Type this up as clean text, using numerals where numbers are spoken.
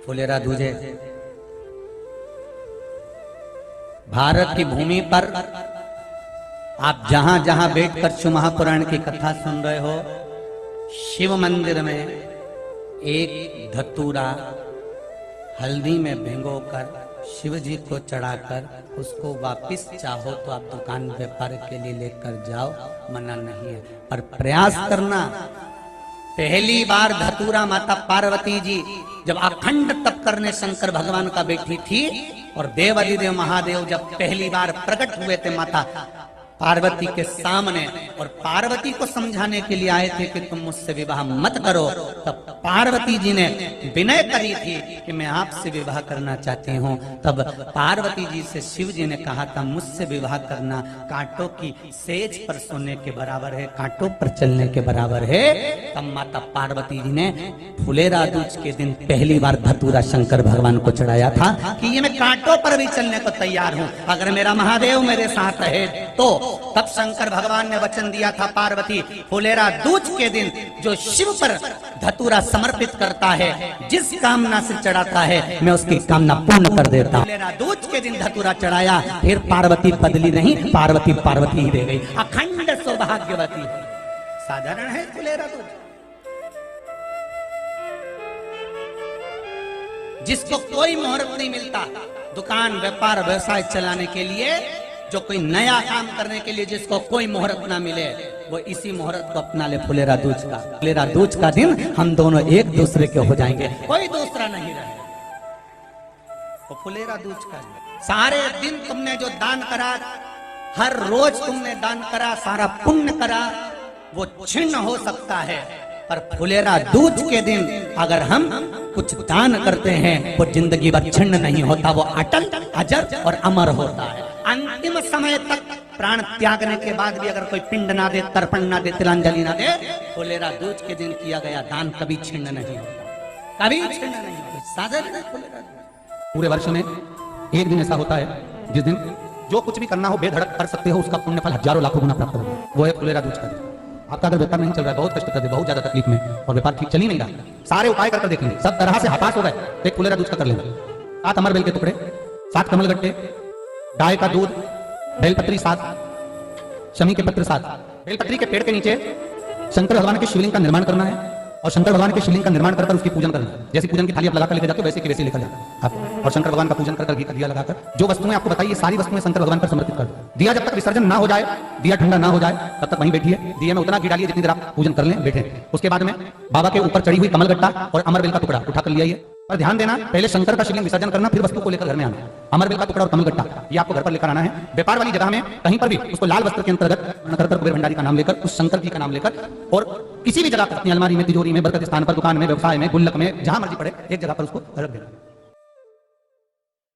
फुलेरा दूजे भारत की भूमि पर आप जहां जहां बैठकर शिव महापुराण की कथा सुन रहे हो, शिव मंदिर में एक धतूरा हल्दी में भिगोकर शिव जी को चढ़ाकर उसको वापिस चाहो तो आप दुकान व्यापार के लिए लेकर जाओ, मना नहीं है, पर प्रयास करना। पहली बार धतूरा माता पार्वती जी जब अखंड तप करने शंकर भगवान का बैठी थी और देवाधिदेव महादेव जब पहली बार प्रकट हुए थे माता पार्वती के सामने और पार्वती को समझाने के लिए आए थे कि तुम मुझसे विवाह मत करो, तब पार्वती जी ने विनय करी थी कि मैं आपसे विवाह करना चाहती हूँ। तब पार्वती जी से शिव जी ने कहा था मुझसे विवाह करना कांटों की सेज पर सोने के बराबर है, कांटों पर चलने के बराबर है। तब माता पार्वती जी ने फुलेरा दूज के दिन पहली बार धतूरा शंकर भगवान को चढ़ाया था कि ये मैं कांटों पर भी चलने को तैयार हूँ, अगर मेरा महादेव मेरे साथ रहे तो। तब शंकर भगवान ने वचन दिया था पार्वती फुलेरा दूज के दिन जो शिव पर धतूरा समर्पित करता है, जिस कामना से चढ़ाता है मैं उसकी कामना पूर्ण कर देता हूँ। फुलेरा दूज के दिन धतूरा चढ़ाया, फिर पार्वती बदली नहीं, पार्वती पार्वती ही रह गई, अखंड सौभाग्यवती है। साधारण है फुलेरा दूज। जिसको कोई मुहूर्त नहीं मिलता दुकान व्यापार व्यवसाय चलाने के लिए, जो कोई नया काम करने के लिए जिसको कोई मुहूर्त ना मिले, वो इसी मुहूर्त को अपना ले फुलेरा दूज का। फुलेरा दूज का दिन हम दोनों एक दूसरे के हो जाएंगे, कोई दूसरा नहीं रहेगा। वो फुलेरा दूज का सारे दिन तुमने जो दान करा, हर रोज तुमने दान करा, सारा पुण्य करा, वो छिन्न हो सकता है, पर फुलेरा दूज के दिन अगर हम कुछ दान करते हैं वो जिंदगी भर छिन्न नहीं होता, वो अटल अजर और अमर होता है। अंतिम समय तक प्राण त्यागने के बाद भी अगर कोई पिंड ना दे, तर्पण ना दे, तिलांजलि ना दे, फुलेरा दूज के दिन किया गया दान कभी छिन्न नहीं होता, कभी छिन्न नहीं होता। साधारण है फुलेरा दूज। पूरे वर्ष में एक दिन ऐसा होता है जिस दिन जो कुछ भी करना हो बेधड़क कर सकते हो, उसका पुण्य फल हजारों लाखों गुना प्राप्त होगा, वो है फुलेरा दूज का दिन। आपका अगर व्यापार नहीं चल रहा है, बहुत कष्ट कर रहे, बहुत ज्यादा तकलीफ में और व्यापार ठीक चल ही नहीं रहा, सारे उपाय कर देख लेंगे, सब तरह से हताश हो गए, एक फुलेरा दूज का कर लेंगे। 7 अमरबेल के टुकड़े, 7 कमलगट्टे, गाय का दूध, बेलपत्री 7, शमी के पत्र 7। बेलपत्री के पेड़ के नीचे शंकर भगवान के शिवलिंग का निर्माण करना है और शंकर भगवान के शिवलिंग का निर्माण कर उसकी पूजन करना है। जैसे पूजन की थाली आप लगाकर लेकर जाते हो वैसे की वैसे लेकर जाते आप, और शंकर भगवान का पूजन कर घी का दिया लगाकर जो वस्तुएं आपको बताइए सारी वस्तुएं शंकर भगवान पर समर्पित कर दो। दिया जब तक विसर्जन ना हो जाए, दिया ठंडा ना हो जाए, तब तक वहीं बैठिए, दिए में उतना घी डालिए जितनी देर आप पूजन कर लें, बैठे। उसके बाद में बाबा के ऊपर चढ़ी हुई कमलगट्टा और अमरबेल का टुकड़ा उठाकर ले आइए। पर ध्यान देना, पहले शंकर का शिवलिंग विसर्जन करना, फिर वस्तु को लेकर घर में आना। अमरबेल का टुकड़ा और कमलगट्टा ये आपको घर पर लेकर आना है। व्यापार वाली जगह में कहीं पर भी उसको लाल वस्त्र के अंतर्गत कुबेर भंडारी का नाम लेकर, उस शंकर जी का नाम लेकर, और किसी भी जगह अपनी अलमारी में, तिजोरी में, बरकत स्थान पर, दुकान में, व्यवसाय में, गुल्लक में, जहां मर्जी पड़े एक जगह पर उसको रख देना।